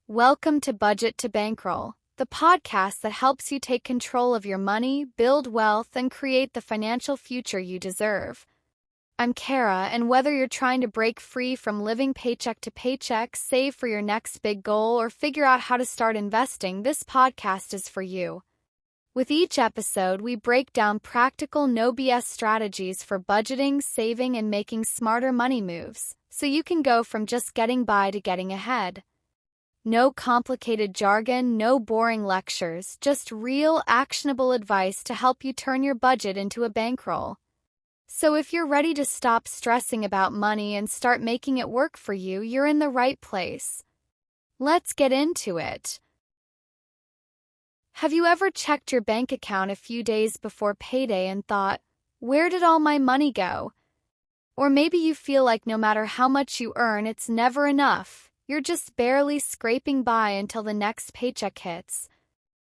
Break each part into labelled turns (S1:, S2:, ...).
S1: Welcome to Budget to Bankroll, the podcast that helps you take control of your money, build wealth, and create the financial future you deserve. I'm Kara, and whether you're trying to break free from living paycheck to paycheck, save for your next big goal, or figure out how to start investing, this podcast is for you. With each episode, we break down practical, no BS strategies for budgeting, saving, and making smarter money moves, so you can go from just getting by to getting ahead. No complicated jargon, no boring lectures, just real, actionable advice to help you turn your budget into a bankroll. So if you're ready to stop stressing about money and start making it work for you, you're in the right place. Let's get into it. Have you ever checked your bank account a few days before payday and thought, where did all my money go? Or maybe you feel like no matter how much you earn, it's never enough. You're just barely scraping by until the next paycheck hits.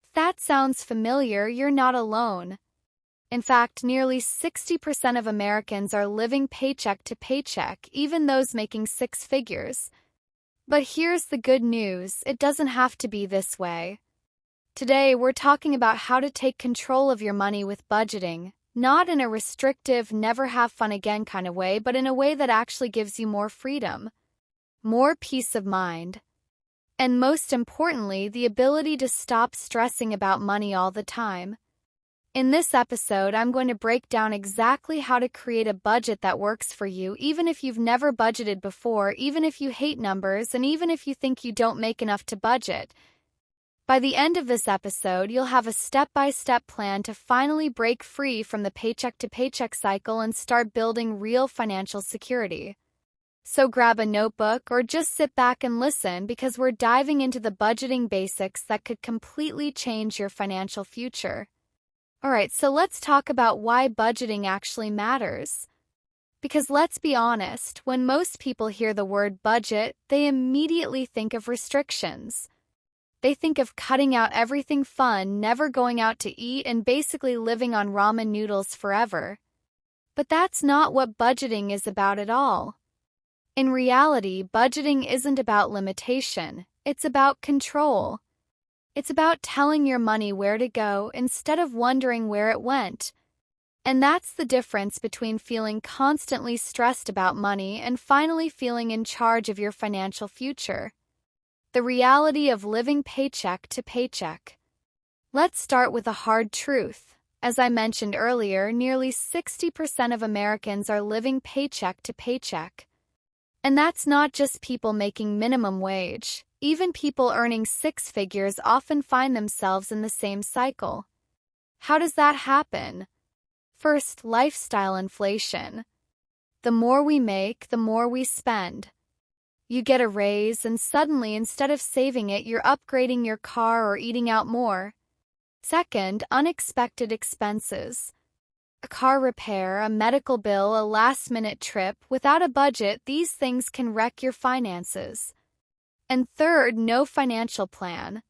S1: If that sounds familiar, you're not alone. In fact, nearly 60% of Americans are living paycheck to paycheck, even those making six figures. But here's the good news, it doesn't have to be this way. Today, we're talking about how to take control of your money with budgeting, not in a restrictive, never have fun again kind of way, but in a way that actually gives you more freedom, more peace of mind, and most importantly, the ability to stop stressing about money all the time. In this episode, I'm going to break down exactly how to create a budget that works for you, even if you've never budgeted before, even if you hate numbers, and even if you think you don't make enough to budget. By the end of this episode, you'll have a step-by-step plan to finally break free from the paycheck-to-paycheck cycle and start building real financial security. So grab a notebook or just sit back and listen, because we're diving into the budgeting basics that could completely change your financial future. Alright, so let's talk about why budgeting actually matters. Because let's be honest, when most people hear the word budget, they immediately think of restrictions. They think of cutting out everything fun, never going out to eat, and basically living on ramen noodles forever. But that's not what budgeting is about at all. In reality, budgeting isn't about limitation, it's about control. It's about telling your money where to go instead of wondering where it went. And that's the difference between feeling constantly stressed about money and finally feeling in charge of your financial future. The reality of living paycheck to paycheck. Let's start with a hard truth. As I mentioned earlier, nearly 60% of Americans are living paycheck to paycheck. And that's not just people making minimum wage. Even people earning six figures often find themselves in the same cycle. How does that happen? First, lifestyle inflation. The more we make, the more we spend. You get a raise, and suddenly, instead of saving it, you're upgrading your car or eating out more. Second, unexpected expenses. A car repair, a medical bill, a last-minute trip. Without a budget, these things can wreck your finances. And third, no financial plan.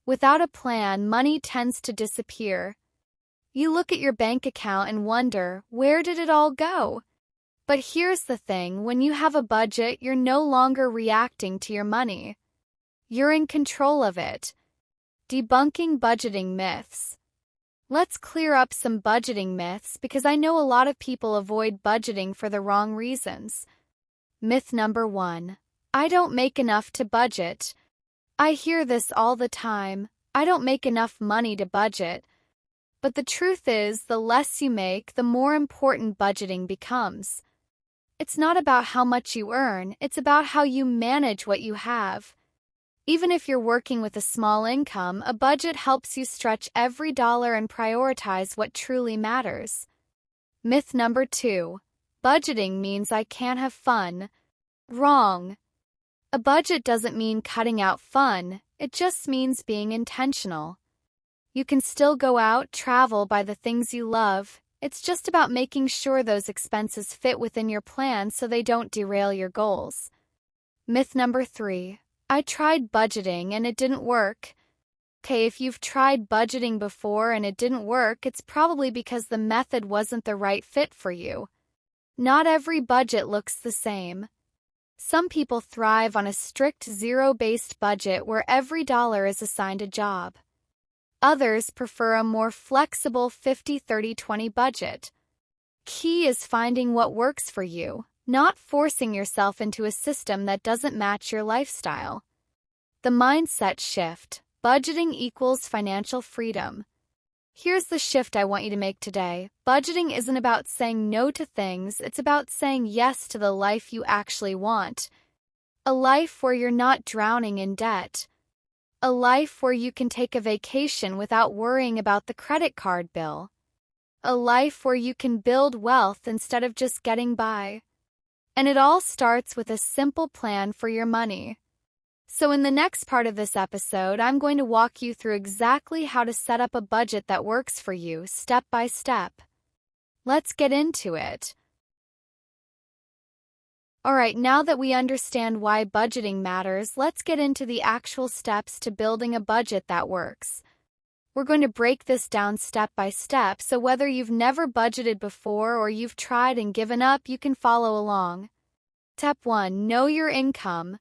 S1: Without a plan, money tends to disappear. You look at your bank account and wonder, where did it all go? But here's the thing, when you have a budget, you're no longer reacting to your money. You're in control of it. Debunking budgeting myths. Let's clear up some budgeting myths, because I know a lot of people avoid budgeting for the wrong reasons. Myth number 1. I don't make enough to budget. I hear this all the time. I don't make enough money to budget. But the truth is, the less you make, the more important budgeting becomes. It's not about how much you earn, it's about how you manage what you have. Even if you're working with a small income, a budget helps you stretch every dollar and prioritize what truly matters. Myth number 2. Budgeting means I can't have fun. Wrong. A budget doesn't mean cutting out fun, it just means being intentional. You can still go out, travel, buy the things you love. It's just about making sure those expenses fit within your plan so they don't derail your goals. Myth number 3. I tried budgeting and it didn't work. Okay, if you've tried budgeting before and it didn't work, it's probably because the method wasn't the right fit for you. Not every budget looks the same. Some people thrive on a strict zero-based budget where every dollar is assigned a job. Others prefer a more flexible 50-30-20 budget. Key is finding what works for you, not forcing yourself into a system that doesn't match your lifestyle. The mindset shift: budgeting equals financial freedom. Here's the shift I want you to make today. Budgeting isn't about saying no to things, it's about saying yes to the life you actually want. A life where you're not drowning in debt. A life where you can take a vacation without worrying about the credit card bill. A life where you can build wealth instead of just getting by. And it all starts with a simple plan for your money. So in the next part of this episode, I'm going to walk you through exactly how to set up a budget that works for you step by step. Let's get into it. Alright, now that we understand why budgeting matters, let's get into the actual steps to building a budget that works. We're going to break this down step by step, so whether you've never budgeted before or you've tried and given up, you can follow along. Step 1. Know your income.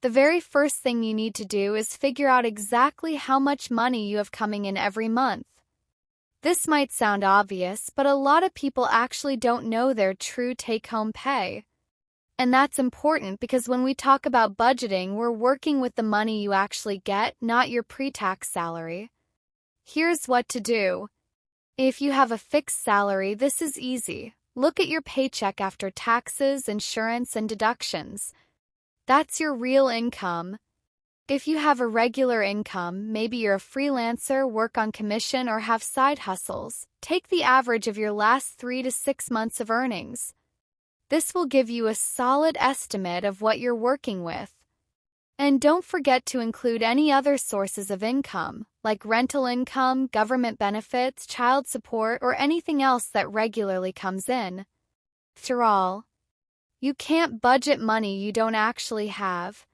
S1: The very first thing you need to do is figure out exactly how much money you have coming in every month. This might sound obvious, but a lot of people actually don't know their true take-home pay. And that's important because when we talk about budgeting, we're working with the money you actually get, not your pre-tax salary. Here's what to do. If you have a fixed salary, this is easy. Look at your paycheck after taxes, insurance, and deductions. That's your real income. If you have a regular income, maybe you're a freelancer, work on commission, or have side hustles, take the average of your last 3 to 6 months of earnings. This will give you a solid estimate of what you're working with. And don't forget to include any other sources of income, like rental income, government benefits, child support, or anything else that regularly comes in. After all, you can't budget money you don't actually have.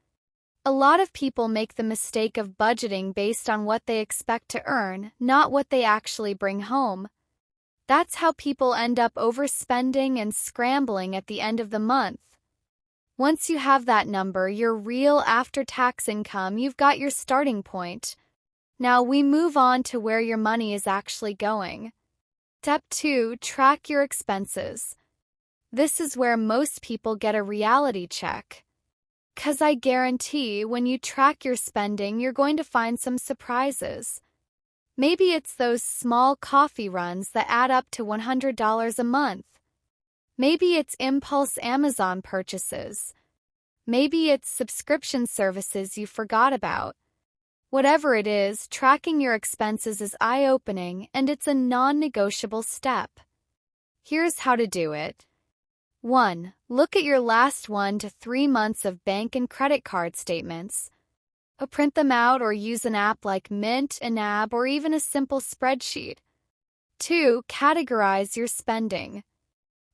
S1: A lot of people make the mistake of budgeting based on what they expect to earn, not what they actually bring home. That's how people end up overspending and scrambling at the end of the month. Once you have that number, your real after-tax income, you've got your starting point. Now we move on to where your money is actually going. Step 2. Track your expenses. This is where most people get a reality check. 'Cause I guarantee when you track your spending, you're going to find some surprises. Maybe it's those small coffee runs that add up to $100 a month. Maybe it's impulse Amazon purchases. Maybe it's subscription services you forgot about. Whatever it is, tracking your expenses is eye-opening and it's a non-negotiable step. Here's how to do it. 1. Look at your last 1 to 3 months of bank and credit card statements. Print them out or use an app like Mint, Anab, or even a simple spreadsheet. 2. Categorize your spending.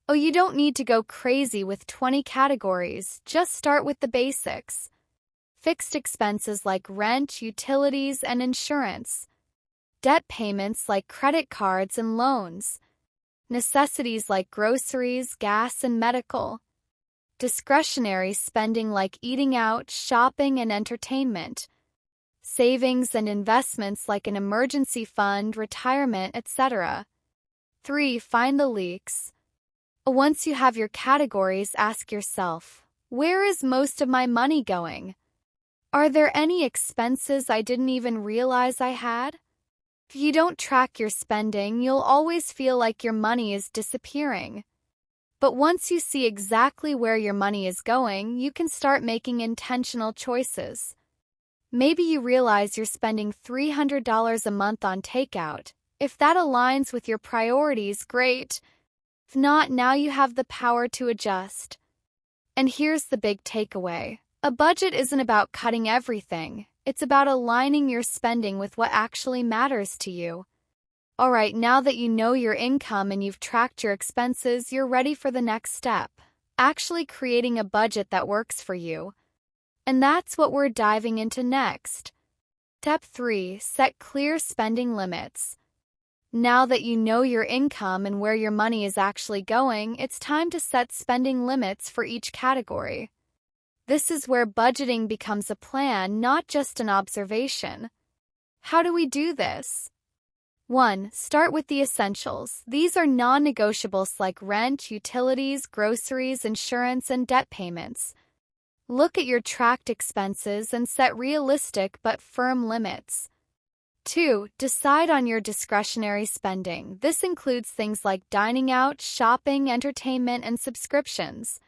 S1: Oh, you don't need to go crazy with 20 categories, just start with the basics. Fixed expenses like rent, utilities, and insurance. Debt payments like credit cards and loans. Necessities like groceries, gas, and medical. Discretionary spending like eating out, shopping, and entertainment. Savings and investments like an emergency fund, retirement, etc. 3. Find the leaks. Once you have your categories, ask yourself, where is most of my money going? Are there any expenses I didn't even realize I had? If you don't track your spending, you'll always feel like your money is disappearing. But once you see exactly where your money is going, you can start making intentional choices. Maybe you realize you're spending $300 a month on takeout. If that aligns with your priorities, great. If not, now you have the power to adjust. And here's the big takeaway. A budget isn't about cutting everything. It's about aligning your spending with what actually matters to you. Alright, now that you know your income and you've tracked your expenses, you're ready for the next step. Actually creating a budget that works for you. And that's what we're diving into next. Step 3. Set clear spending limits. Now that you know your income and where your money is actually going, it's time to set spending limits for each category. This is where budgeting becomes a plan, not just an observation. How do we do this? 1. Start with the essentials. These are non-negotiables like rent, utilities, groceries, insurance, and debt payments. Look at your tracked expenses and set realistic but firm limits. 2. Decide on your discretionary spending. This includes things like dining out, shopping, entertainment, and subscriptions.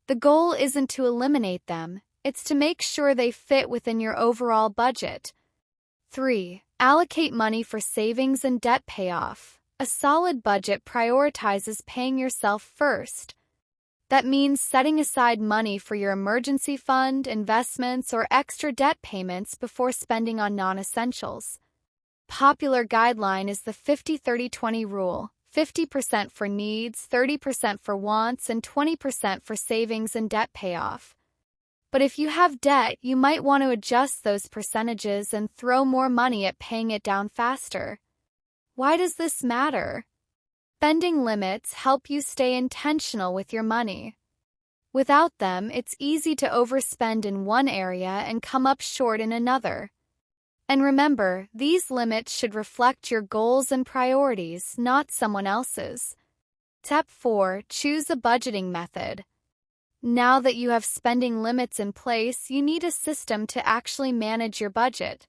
S1: The goal isn't to eliminate them, it's to make sure they fit within your overall budget. 3. Allocate money for savings and debt payoff. A solid budget prioritizes paying yourself first. That means setting aside money for your emergency fund, investments, or extra debt payments before spending on non-essentials. Popular guideline is the 50-30-20 rule. 50% for needs, 30% for wants, and 20% for savings and debt payoff. But if you have debt, you might want to adjust those percentages and throw more money at paying it down faster. Why does this matter? Spending limits help you stay intentional with your money. Without them, it's easy to overspend in one area and come up short in another. And remember, these limits should reflect your goals and priorities, not someone else's. Step 4. Choose a budgeting method. Now that you have spending limits in place, you need a system to actually manage your budget.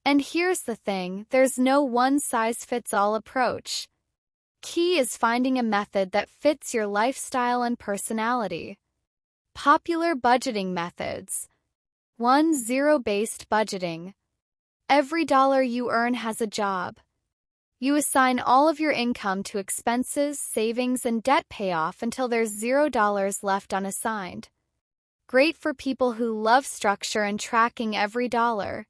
S1: And here's the thing, there's no one-size-fits-all approach. Key is finding a method that fits your lifestyle and personality. Popular budgeting methods. 1. Zero-based budgeting. Every dollar you earn has a job. You assign all of your income to expenses, savings, and debt payoff until there's $0 left unassigned. Great for people who love structure and tracking every dollar.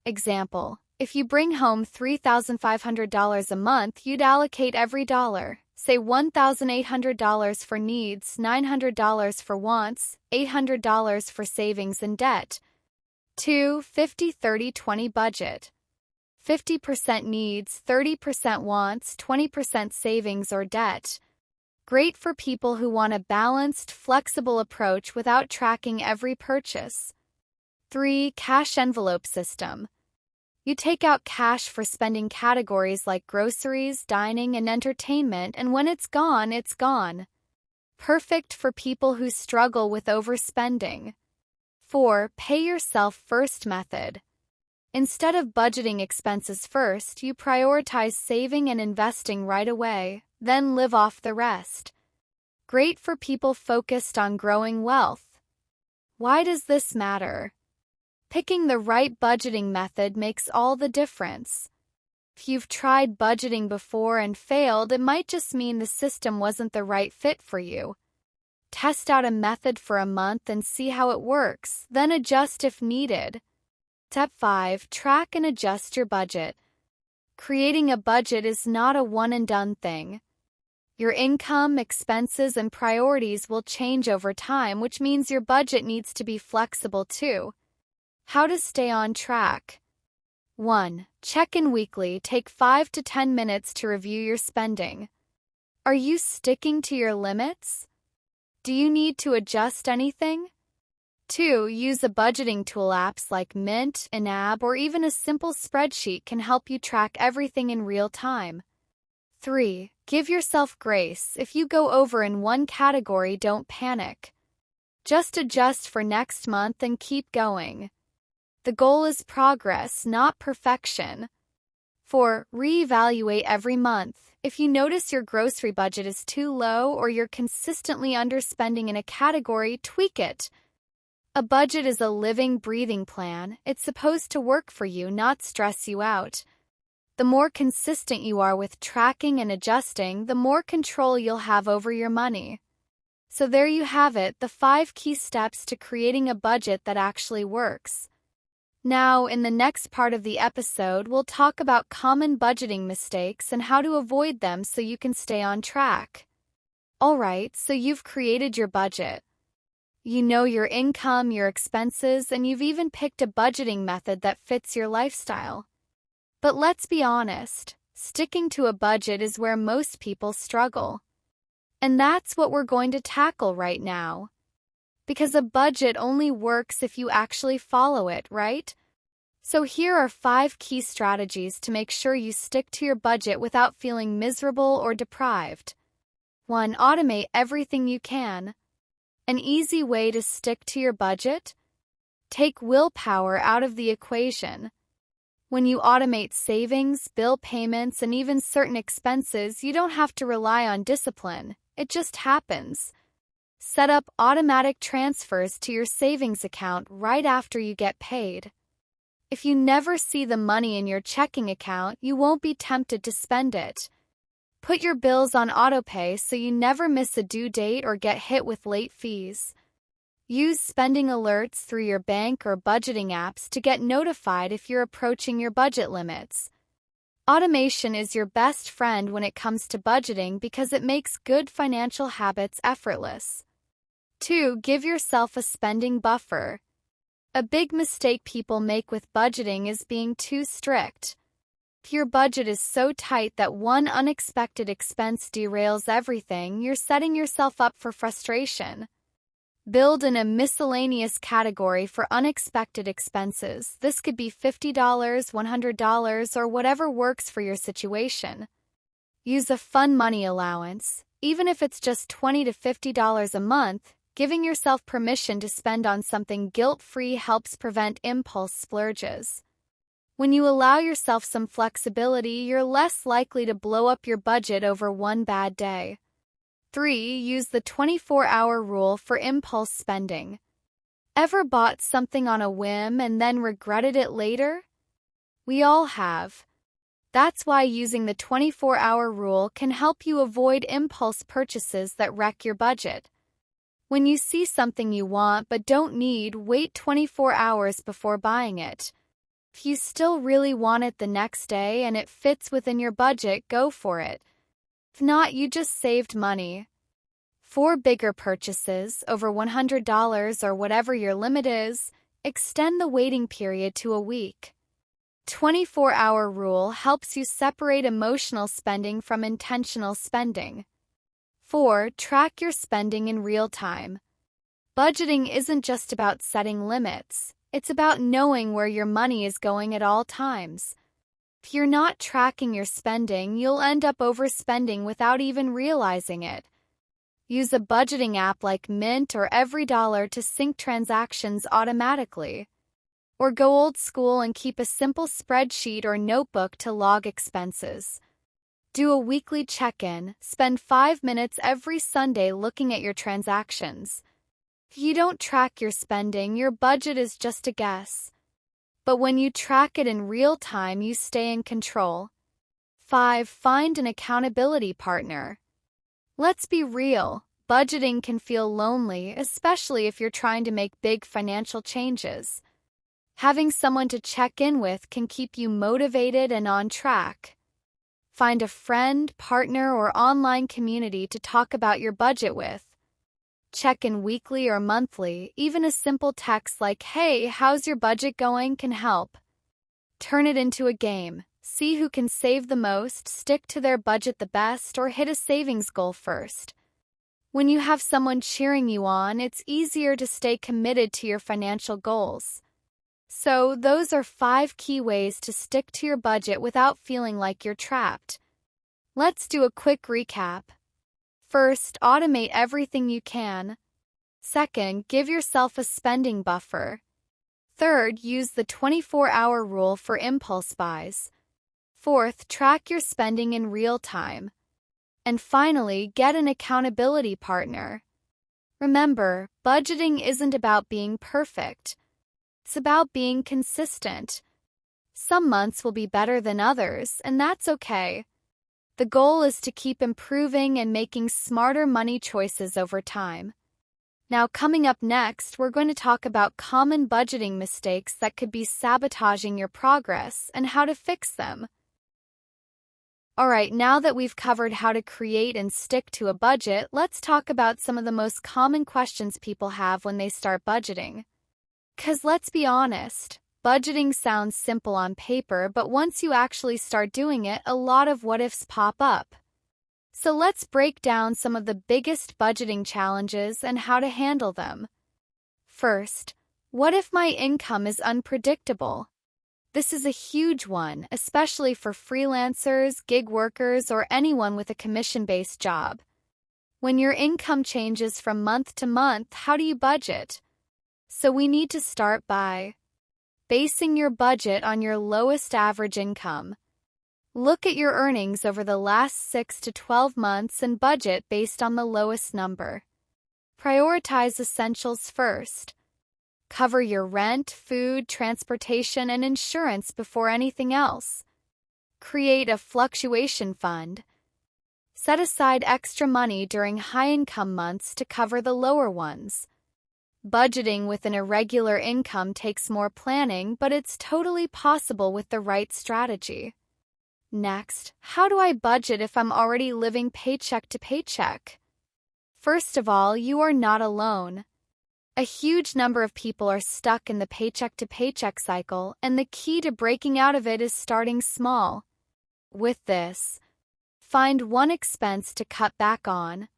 S1: Example: if you bring home $3,500 a month, you'd allocate every dollar. Say $1,800 for needs, $900 for wants, $800 for savings and debt. 2. 50-30-20 budget. 50% needs, 30% wants, 20% savings or debt. Great for people who want a balanced, flexible approach without tracking every purchase. 3. Cash envelope system. You take out cash for spending categories like groceries, dining, and entertainment, and when it's gone, it's gone. Perfect for people who struggle with overspending. 4. Pay yourself first method. Instead of budgeting expenses first, you prioritize saving and investing right away, then live off the rest. Great for people focused on growing wealth. Why does this matter? Picking the right budgeting method makes all the difference. If you've tried budgeting before and failed, it might just mean the system wasn't the right fit for you. Test out a method for a month and see how it works, then adjust if needed. Step 5. Track and adjust your budget. Creating a budget is not a one-and-done thing. Your income, expenses, and priorities will change over time, which means your budget needs to be flexible too. How to stay on track. 1. Check in weekly. Take 5 to 10 minutes to review your spending. Are you sticking to your limits? Do you need to adjust anything? 2. Use a budgeting tool. Apps like Mint, Inab, or even a simple spreadsheet can help you track everything in real time. 3. Give yourself grace. If you go over in one category, don't panic. Just adjust for next month and keep going. The goal is progress, not perfection. 4. Reevaluate every month. If you notice your grocery budget is too low or you're consistently underspending in a category, tweak it. A budget is a living, breathing plan. It's supposed to work for you, not stress you out. The more consistent you are with tracking and adjusting, the more control you'll have over your money. So there you have it, the 5 key steps to creating a budget that actually works. Now, in the next part of the episode, we'll talk about common budgeting mistakes and how to avoid them so you can stay on track. Alright, so you've created your budget. You know your income, your expenses, and you've even picked a budgeting method that fits your lifestyle. But let's be honest, sticking to a budget is where most people struggle. And that's what we're going to tackle right now. Because a budget only works if you actually follow it, right? So here are 5 key strategies to make sure you stick to your budget without feeling miserable or deprived. 1. Automate everything you can. An easy way to stick to your budget? Take willpower out of the equation. When you automate savings, bill payments, and even certain expenses, you don't have to rely on discipline. It just happens. Set up automatic transfers to your savings account right after you get paid. If you never see the money in your checking account, you won't be tempted to spend it. Put your bills on autopay so you never miss a due date or get hit with late fees. Use spending alerts through your bank or budgeting apps to get notified if you're approaching your budget limits. Automation is your best friend when it comes to budgeting because it makes good financial habits effortless. 2. Give yourself a spending buffer. A big mistake people make with budgeting is being too strict. If your budget is so tight that one unexpected expense derails everything, you're setting yourself up for frustration. Build in a miscellaneous category for unexpected expenses. This could be $50, $100, or whatever works for your situation. Use a fun money allowance. Even if it's just $20 to $50 a month, giving yourself permission to spend on something guilt-free helps prevent impulse splurges. When you allow yourself some flexibility, you're less likely to blow up your budget over one bad day. 3. Use the 24-hour rule for impulse spending. Ever bought something on a whim and then regretted it later? We all have. That's why using the 24-hour rule can help you avoid impulse purchases that wreck your budget. When you see something you want but don't need, wait 24 hours before buying it. If you still really want it the next day and it fits within your budget, go for it. If not, you just saved money. For bigger purchases, over $100 or whatever your limit is, extend the waiting period to a week. 24-hour rule helps you separate emotional spending from intentional spending. 4. Track your spending in real time. Budgeting isn't just about setting limits. It's about knowing where your money is going at all times. If you're not tracking your spending, you'll end up overspending without even realizing it. Use a budgeting app like Mint or EveryDollar to sync transactions automatically. Or go old school and keep a simple spreadsheet or notebook to log expenses. Do a weekly check-in. Spend 5 minutes every Sunday looking at your transactions. If you don't track your spending, your budget is just a guess. But when you track it in real time, you stay in control. 5. Find an accountability partner. Let's be real. Budgeting can feel lonely, especially if you're trying to make big financial changes. Having someone to check in with can keep you motivated and on track. Find a friend, partner, or online community to talk about your budget with. Check in weekly or monthly. Even a simple text like, "Hey, how's your budget going?" can help. Turn it into a game. See who can save the most, stick to their budget the best, or hit a savings goal first. When you have someone cheering you on, it's easier to stay committed to your financial goals. So, those are 5 key ways to stick to your budget without feeling like you're trapped. Let's do a quick recap. First, automate everything you can. Second, give yourself a spending buffer. Third, use the 24-hour rule for impulse buys. Fourth, track your spending in real time. And finally, get an accountability partner. Remember, budgeting isn't about being perfect. It's about being consistent. Some months will be better than others, and that's okay. The goal is to keep improving and making smarter money choices over time. Now, coming up next, we're going to talk about common budgeting mistakes that could be sabotaging your progress and how to fix them. Alright, now that we've covered how to create and stick to a budget, let's talk about some of the most common questions people have when they start budgeting. 'Cause let's be honest, budgeting sounds simple on paper, but once you actually start doing it, a lot of what-ifs pop up. So let's break down some of the biggest budgeting challenges and how to handle them. First, what if my income is unpredictable? This is a huge one, especially for freelancers, gig workers, or anyone with a commission-based job. When your income changes from month to month, how do you budget? So we need to start by basing your budget on your lowest average income. Look at your earnings over the last 6 to 12 months and budget based on the lowest number. Prioritize essentials first. Cover your rent, food, transportation, and insurance before anything else. Create a fluctuation fund. Set aside extra money during high-income months to cover the lower ones. Budgeting with an irregular income takes more planning, but it's totally possible with the right strategy. Next, how do I budget if I'm already living paycheck to paycheck? First of all, you are not alone. A huge number of people are stuck in the paycheck-to-paycheck cycle, and the key to breaking out of it is starting small. With this, find one expense to cut back on.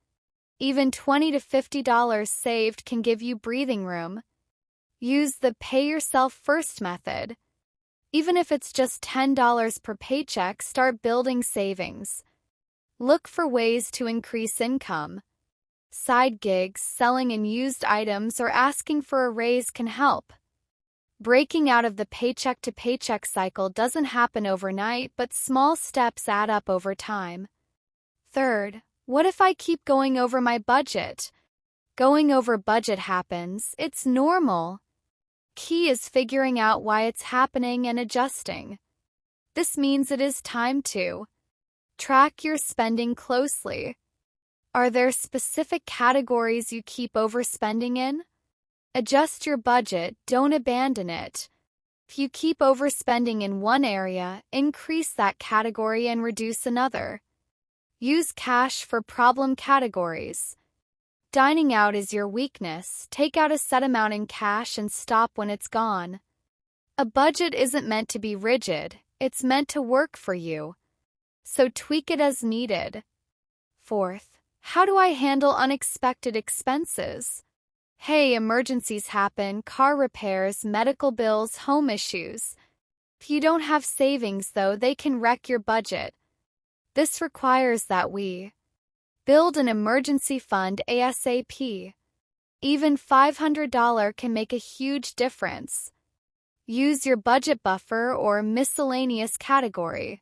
S1: Even $20 to $50 saved can give you breathing room. Use the pay-yourself-first method. Even if it's just $10 per paycheck, start building savings. Look for ways to increase income. Side gigs, selling unused items, or asking for a raise can help. Breaking out of the paycheck-to-paycheck cycle doesn't happen overnight, but small steps add up over time. Third, what if I keep going over my budget? Going over budget happens, it's normal. Key is figuring out why it's happening and adjusting. This means it is time to track your spending closely. Are there specific categories you keep overspending in? Adjust your budget, don't abandon it. If you keep overspending in one area, increase that category and reduce another. Use cash for problem categories. Dining out is your weakness. Take out a set amount in cash and stop when it's gone. A budget isn't meant to be rigid, it's meant to work for you. So tweak it as needed. Fourth, how do I handle unexpected expenses? Hey, emergencies happen, car repairs, medical bills, home issues. If you don't have savings, though, they can wreck your budget. This requires that we build an emergency fund ASAP. Even $500 can make a huge difference. Use your budget buffer or miscellaneous category.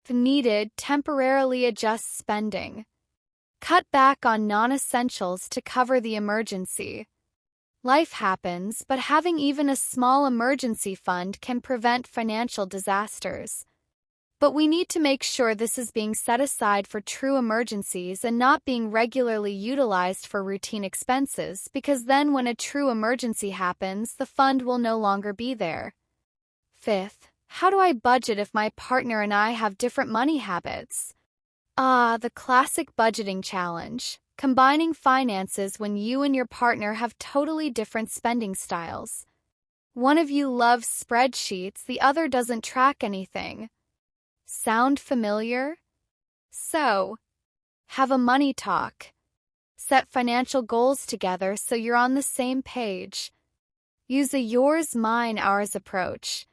S1: If needed, temporarily adjust spending. Cut back on non-essentials to cover the emergency. Life happens, but having even a small emergency fund can prevent financial disasters. But we need to make sure this is being set aside for true emergencies and not being regularly utilized for routine expenses, because then when a true emergency happens, the fund will no longer be there. Fifth, how do I budget if my partner and I have different money habits? The classic budgeting challenge. Combining finances when you and your partner have totally different spending styles. One of you loves spreadsheets, the other doesn't track anything. Sound familiar? So, have a money talk. Set financial goals together so you're on the same page. Use a yours, mine, ours approach.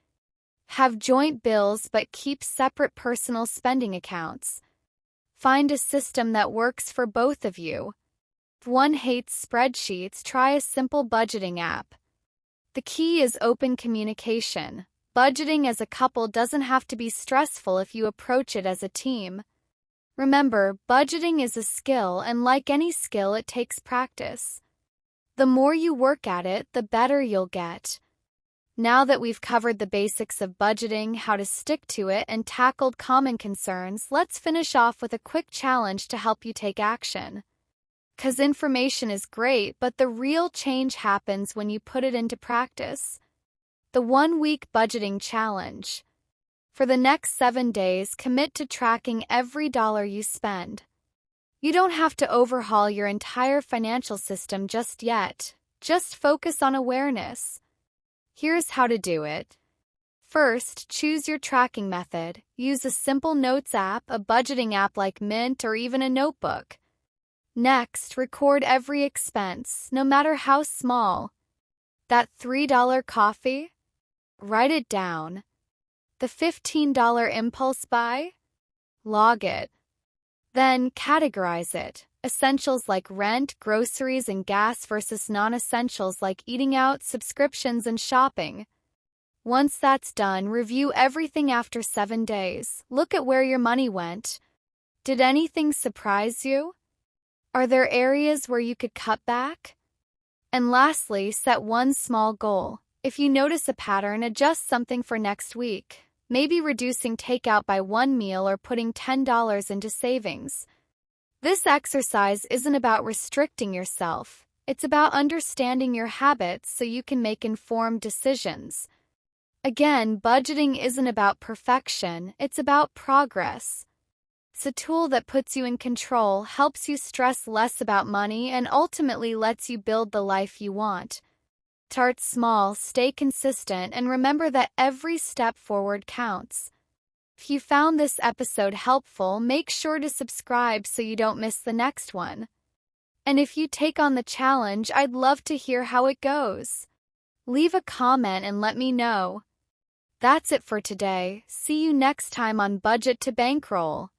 S1: Have joint bills but keep separate personal spending accounts. Find a system that works for both of you. If one hates spreadsheets, try a simple budgeting app. The key is open communication. Budgeting as a couple doesn't have to be stressful if you approach it as a team. Remember, budgeting is a skill, and like any skill, it takes practice. The more you work at it, the better you'll get. Now that we've covered the basics of budgeting, how to stick to it, and tackled common concerns, let's finish off with a quick challenge to help you take action. 'Cause information is great, but the real change happens when you put it into practice. The 1-week budgeting challenge. For the next 7 days, commit to tracking every dollar you spend. You don't have to overhaul your entire financial system just yet. Just focus on awareness. Here's how to do it. First, choose your tracking method. Use a simple notes app, a budgeting app like Mint, or even a notebook. Next, record every expense, no matter how small. That $3 coffee? Write it down. The $15 impulse buy? Log it. Then categorize it. Essentials like rent, groceries, and gas versus non-essentials like eating out, subscriptions, and shopping. Once that's done, review everything after 7 days. Look at where your money went. Did anything surprise you? Are there areas where you could cut back? And lastly, set one small goal. If you notice a pattern, adjust something for next week. Maybe reducing takeout by one meal or putting $10 into savings. This exercise isn't about restricting yourself. It's about understanding your habits so you can make informed decisions. Again, budgeting isn't about perfection, it's about progress. It's a tool that puts you in control, helps you stress less about money, and ultimately lets you build the life you want. Start small, stay consistent, and remember that every step forward counts. If you found this episode helpful, make sure to subscribe so you don't miss the next one. And if you take on the challenge, I'd love to hear how it goes. Leave a comment and let me know. That's it for today. See you next time on Budget to Bankroll.